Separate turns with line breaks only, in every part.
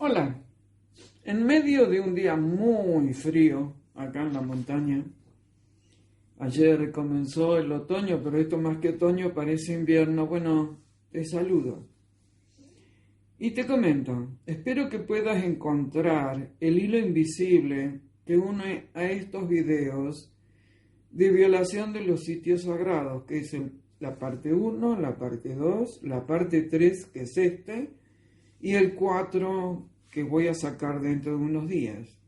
Hola, en medio de un día muy frío acá en la montaña, ayer comenzó el otoño, pero esto más que otoño parece invierno. Bueno, te saludo y te comento, espero que puedas encontrar el hilo invisible que une a estos videos de violación de los sitios sagrados, que es la parte uno, la parte 2, la parte 3, que es este, y el 4 que voy a sacar dentro de unos días.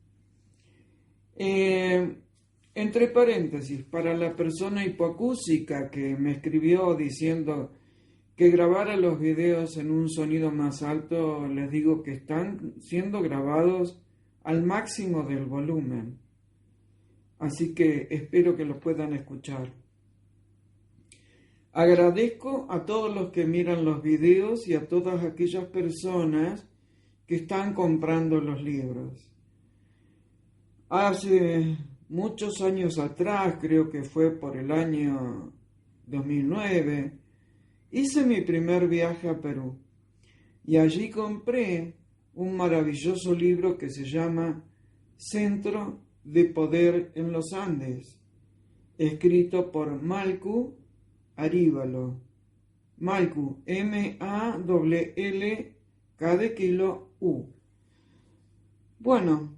Entre paréntesis, para la persona hipoacúsica que me escribió diciendo que grabara los videos en un sonido más alto, les digo que están siendo grabados al máximo del volumen. Así que espero que los puedan escuchar. Agradezco a todos los que miran los videos y a todas aquellas personas que están comprando los libros. Hace muchos años atrás, creo que fue por el año 2009, hice mi primer viaje a Perú y allí compré un maravilloso libro que se llama Centro de Poder en los Andes, escrito por Malku Aríbalo. Malku, M-A-L-L-K de kilo U. Bueno,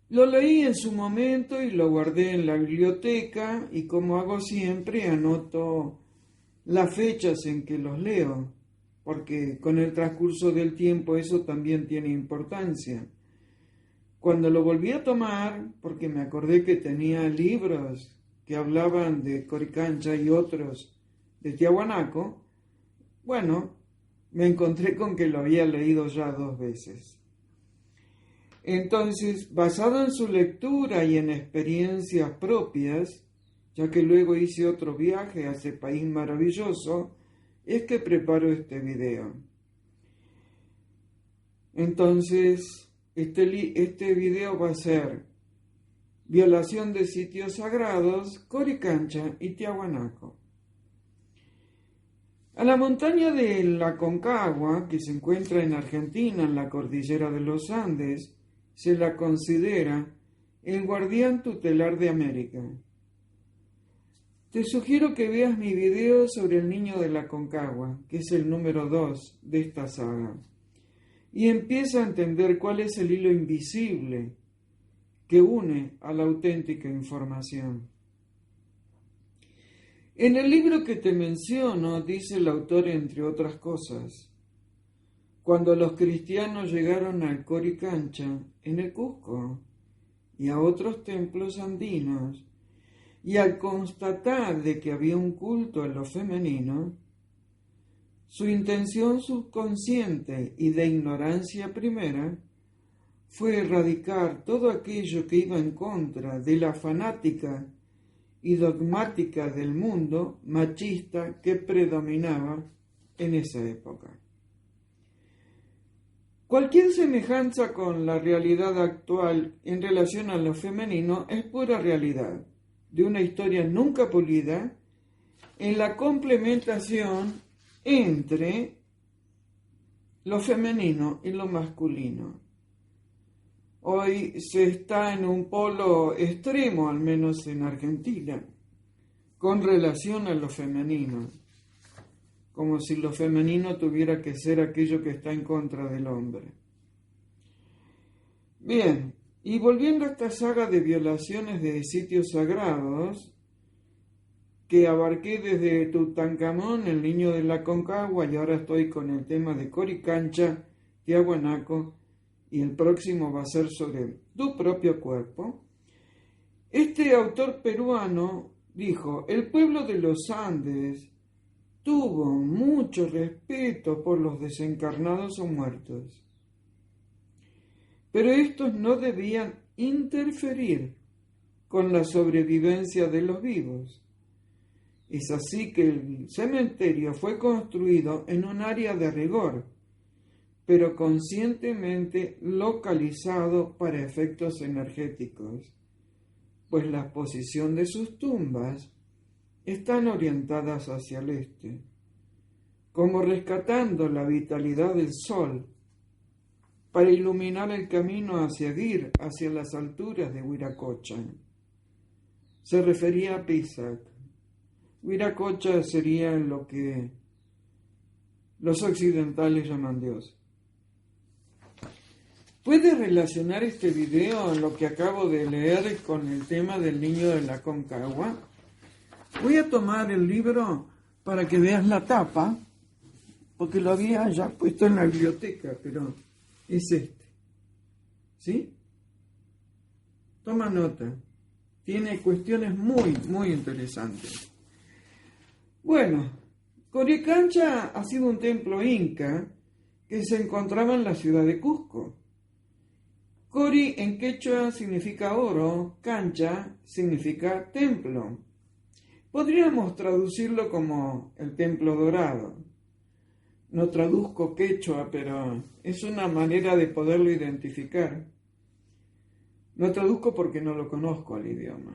lo leí en su momento y lo guardé en la biblioteca y, como hago siempre, anoto las fechas en que los leo, porque con el transcurso del tiempo eso también tiene importancia. Cuando lo volví a tomar, porque me acordé que tenía libros que hablaban de Coricancha y otros de Tiahuanaco, bueno, me encontré con que lo había leído ya 2 veces. Entonces, basado en su lectura y en experiencias propias, ya que luego hice otro viaje a ese país maravilloso, es que preparo este video. Entonces, este video va a ser violación de sitios sagrados, Coricancha y Tiahuanaco. A la montaña de la Aconcagua, que se encuentra en Argentina, en la cordillera de los Andes, se la considera el guardián tutelar de América. Te sugiero que veas mi video sobre el niño de la Aconcagua, que es el número 2 de esta saga, y empieza a entender cuál es el hilo invisible que une a la auténtica información. En el libro que te menciono, dice el autor, entre otras cosas, cuando los cristianos llegaron al Coricancha, en el Cusco, y a otros templos andinos, y al constatar de que había un culto a lo femenino, su intención subconsciente y de ignorancia primera fue erradicar todo aquello que iba en contra de la fanática y dogmática del mundo machista que predominaba en esa época. Cualquier semejanza con la realidad actual en relación a lo femenino es pura realidad de una historia nunca pulida en la complementación entre lo femenino y lo masculino. Hoy se está en un polo extremo, al menos en Argentina, con relación a lo femenino, como si lo femenino tuviera que ser aquello que está en contra del hombre. Bien, y volviendo a esta saga de violaciones de sitios sagrados, que abarqué desde Tutankamón, el niño de la Aconcagua, y ahora estoy con el tema de Coricancha, Tiahuanaco, y el próximo va a ser sobre tu propio cuerpo. Este autor peruano dijo: el pueblo de los Andes tuvo mucho respeto por los desencarnados o muertos, pero estos no debían interferir con la sobrevivencia de los vivos. Es así que el cementerio fue construido en un área de rigor, pero conscientemente localizado para efectos energéticos, pues la posición de sus tumbas están orientadas hacia el este, como rescatando la vitalidad del sol para iluminar el camino hacia Dir, hacia las alturas de Wiracocha. Se refería a Pisac. Wiracocha sería lo que los occidentales llaman Dios. ¿Puedes relacionar este video, lo que acabo de leer, con el tema del niño de la Concagua? Voy a tomar el libro para que veas la tapa, porque lo había ya puesto en la biblioteca, pero es este. ¿Sí? Toma nota. Tiene cuestiones muy interesantes. Bueno, Coricancha ha sido un templo inca que se encontraba en la ciudad de Cusco. Cori en quechua significa oro, cancha significa templo. Podríamos traducirlo como el templo dorado. No traduzco quechua, pero es una manera de poderlo identificar. No traduzco porque no lo conozco al idioma.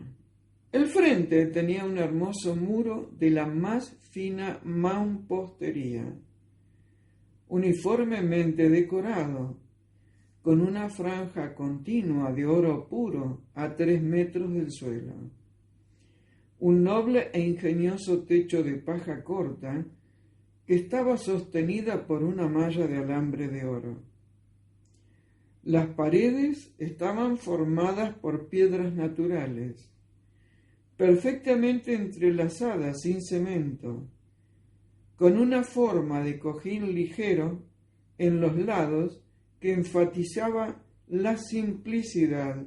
El frente tenía un hermoso muro de la más fina mampostería, uniformemente decorado, con una franja continua de oro puro a 3 metros del suelo. Un noble e ingenioso techo de paja corta que estaba sostenida por una malla de alambre de oro. Las paredes estaban formadas por piedras naturales, perfectamente entrelazadas sin cemento, con una forma de cojín ligero en los lados que enfatizaba la simplicidad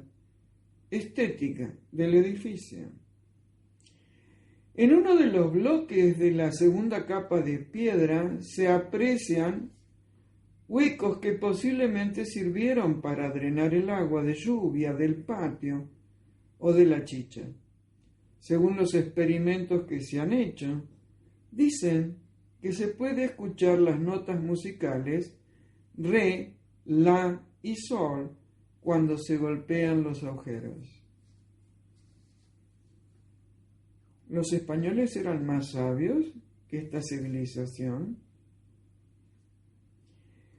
estética del edificio. En uno de los bloques de la segunda capa de piedra se aprecian huecos que posiblemente sirvieron para drenar el agua de lluvia del patio o de la chicha. Según los experimentos que se han hecho, dicen que se puede escuchar las notas musicales re, la y sol cuando se golpean los agujeros. ¿Los españoles eran más sabios que esta civilización?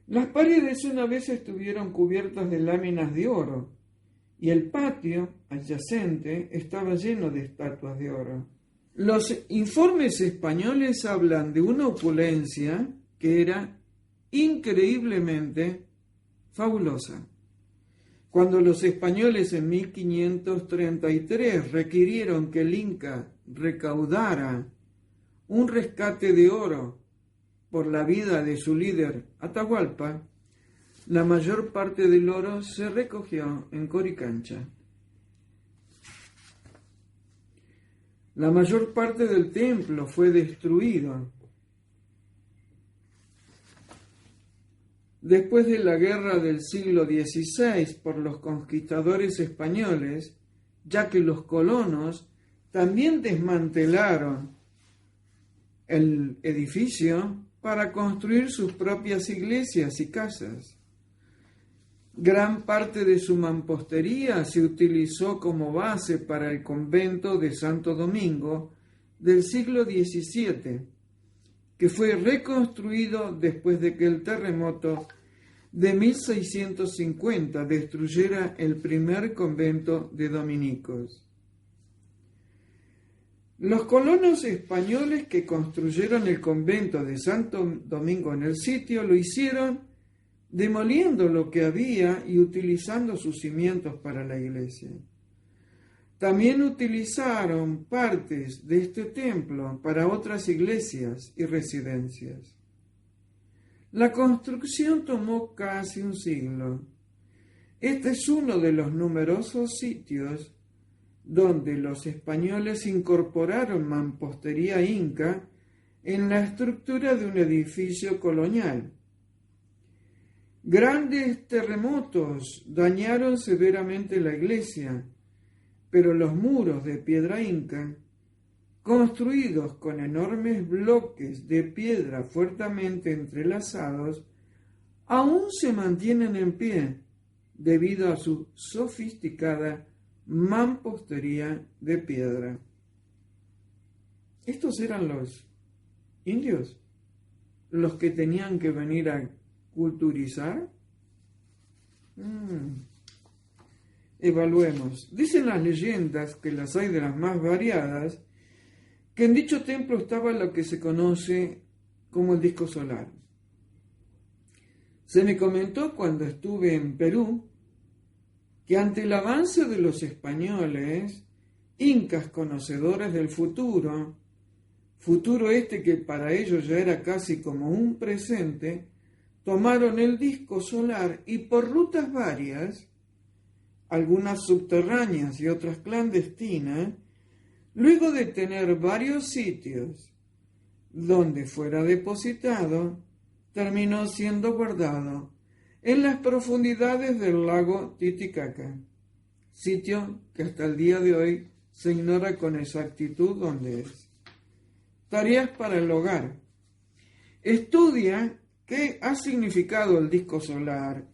Las paredes una vez estuvieron cubiertas de láminas de oro y el patio adyacente estaba lleno de estatuas de oro. Los informes españoles hablan de una opulencia que era increíblemente fabulosa. Cuando los españoles en 1533 requirieron que el Inca recaudara un rescate de oro por la vida de su líder Atahualpa, la mayor parte del oro se recogió en Coricancha. La mayor parte del templo fue destruido después de la guerra del siglo XVI por los conquistadores españoles, ya que los colonos también desmantelaron el edificio para construir sus propias iglesias y casas. Gran parte de su mampostería se utilizó como base para el convento de Santo Domingo del siglo XVII, que fue reconstruido después de que el terremoto de 1650 destruyera el primer convento de dominicos. Los colonos españoles que construyeron el convento de Santo Domingo en el sitio lo hicieron demoliendo lo que había y utilizando sus cimientos para la iglesia. También utilizaron partes de este templo para otras iglesias y residencias. La construcción tomó casi un siglo. Este es uno de los numerosos sitios donde los españoles incorporaron mampostería inca en la estructura de un edificio colonial. Grandes terremotos dañaron severamente la iglesia, pero los muros de piedra inca, construidos con enormes bloques de piedra fuertemente entrelazados, aún se mantienen en pie debido a su sofisticada mampostería de piedra. Estos eran los indios, los que tenían que venir a culturizar. Evaluemos. Dicen las leyendas, que las hay de las más variadas, que en dicho templo estaba lo que se conoce como el disco solar. Se me comentó cuando estuve en Perú que ante el avance de los españoles, incas conocedores del futuro este que para ellos ya era casi como un presente, tomaron el disco solar y por rutas varias, algunas subterráneas y otras clandestinas, luego de tener varios sitios donde fuera depositado, terminó siendo guardado en las profundidades del lago Titicaca, sitio que hasta el día de hoy se ignora con exactitud dónde es. Tareas para el hogar. Estudia qué ha significado el disco solar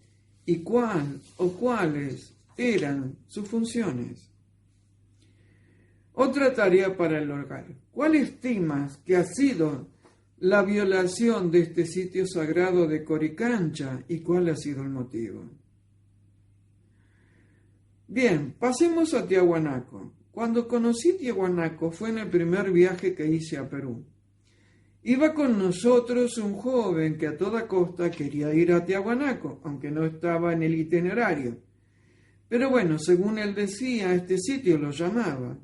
y cuál o cuáles eran sus funciones. Otra tarea para el hogar. ¿Cuál estimas que ha sido la violación de este sitio sagrado de Coricancha y cuál ha sido el motivo? Bien, pasemos a Tiahuanaco. Cuando conocí Tiahuanaco fue en el primer viaje que hice a Perú. Iba con nosotros un joven que a toda costa quería ir a Tiahuanaco, aunque no estaba en el itinerario. Pero bueno, según él decía, este sitio lo llamaba.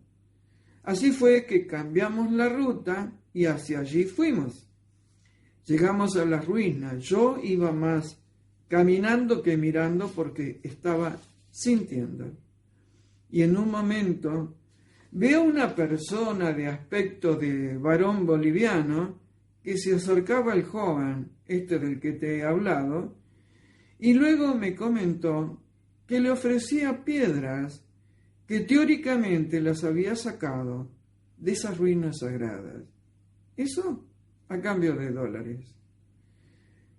Así fue que cambiamos la ruta y hacia allí fuimos. Llegamos a las ruinas. Yo iba más caminando que mirando porque estaba sintiendo. Y en un momento veo una persona de aspecto de varón boliviano que se acercaba al joven, del que te he hablado, y luego me comentó que le ofrecía piedras que teóricamente las había sacado de esas ruinas sagradas. Eso a cambio de dólares.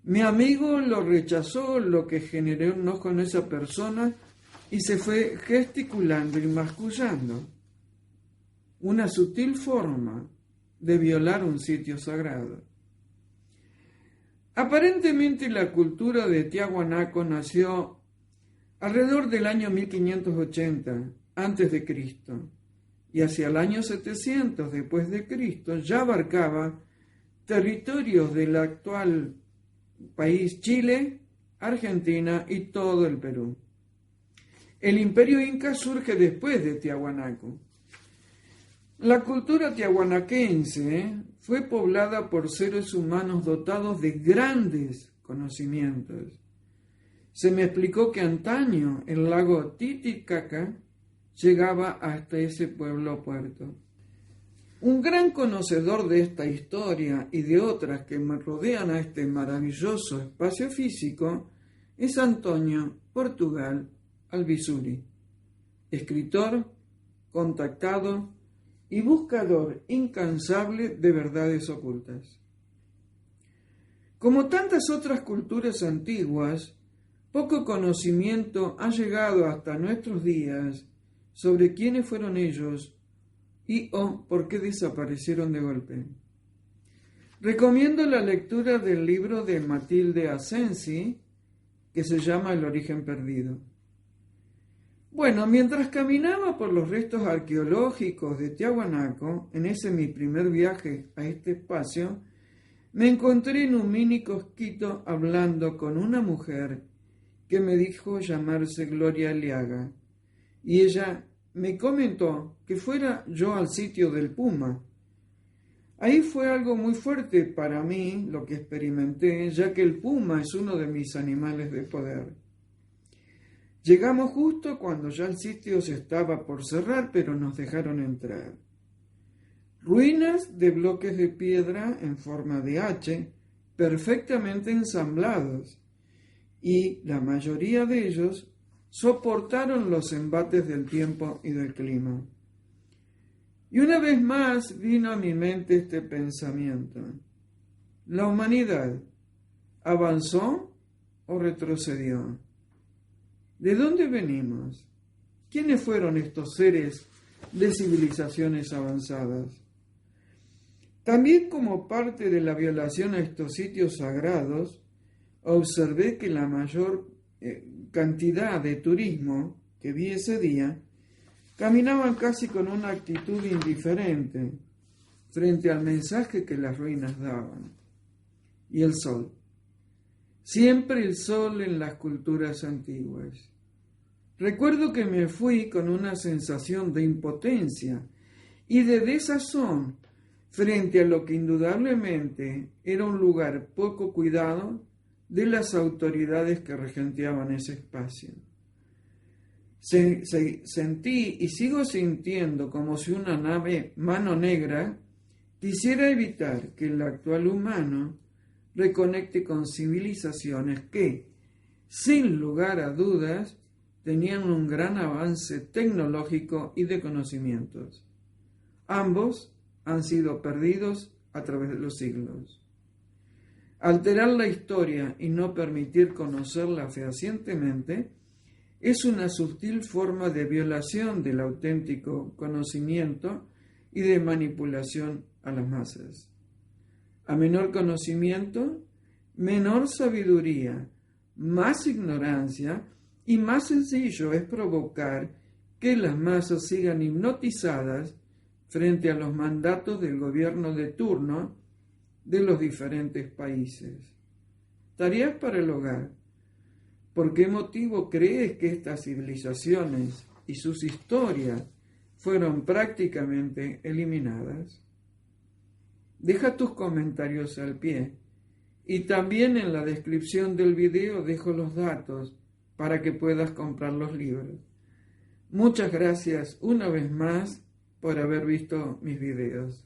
Mi amigo lo rechazó, lo que generó un enojo con esa persona y se fue gesticulando y mascullando. Una sutil forma de violar un sitio sagrado. Aparentemente la cultura de Tiahuanaco nació alrededor del año 1580 antes de Cristo y hacia el año 700 después de Cristo ya abarcaba territorios del actual país Chile, Argentina y todo el Perú. El imperio inca surge después de Tiahuanaco. La cultura tiahuanaquense fue poblada por seres humanos dotados de grandes conocimientos. Se me explicó que antaño el lago Titicaca llegaba hasta ese pueblo puerto. Un gran conocedor de esta historia y de otras que me rodean a este maravilloso espacio físico es Antonio Portugal Albizuri, escritor, contactado y buscador incansable de verdades ocultas. Como tantas otras culturas antiguas, poco conocimiento ha llegado hasta nuestros días sobre quiénes fueron ellos y o por qué desaparecieron de golpe. Recomiendo la lectura del libro de Matilde Asensi, que se llama El origen perdido. Bueno, mientras caminaba por los restos arqueológicos de Tiahuanaco, en ese mi primer viaje a este espacio, me encontré en un mini cosquito hablando con una mujer que me dijo llamarse Gloria Aliaga, y ella me comentó que fuera yo al sitio del puma. Ahí fue algo muy fuerte para mí lo que experimenté, ya que el puma es uno de mis animales de poder. Llegamos justo cuando ya el sitio se estaba por cerrar, pero nos dejaron entrar. Ruinas de bloques de piedra en forma de H, perfectamente ensamblados, y la mayoría de ellos soportaron los embates del tiempo y del clima. Y una vez más vino a mi mente este pensamiento. ¿La humanidad avanzó o retrocedió? ¿De dónde venimos? ¿Quiénes fueron estos seres de civilizaciones avanzadas? También como parte de la violación a estos sitios sagrados, observé que la mayor cantidad de turismo que vi ese día, caminaban casi con una actitud indiferente frente al mensaje que las ruinas daban. Y el sol. Siempre el sol en las culturas antiguas. Recuerdo que me fui con una sensación de impotencia y de desazón frente a lo que indudablemente era un lugar poco cuidado de las autoridades que regenteaban ese espacio. Sentí y sigo sintiendo como si una mano negra quisiera evitar que el actual humano reconecte con civilizaciones que, sin lugar a dudas, tenían un gran avance tecnológico y de conocimientos. Ambos han sido perdidos a través de los siglos. Alterar la historia y no permitir conocerla fehacientemente es una sutil forma de violación del auténtico conocimiento y de manipulación a las masas. A menor conocimiento, menor sabiduría, más ignorancia y más sencillo es provocar que las masas sigan hipnotizadas frente a los mandatos del gobierno de turno de los diferentes países. Tareas para el hogar. ¿Por qué motivo crees que estas civilizaciones y sus historias fueron prácticamente eliminadas? Deja tus comentarios al pie y también en la descripción del video dejo los datos para que puedas comprar los libros. Muchas gracias una vez más por haber visto mis videos.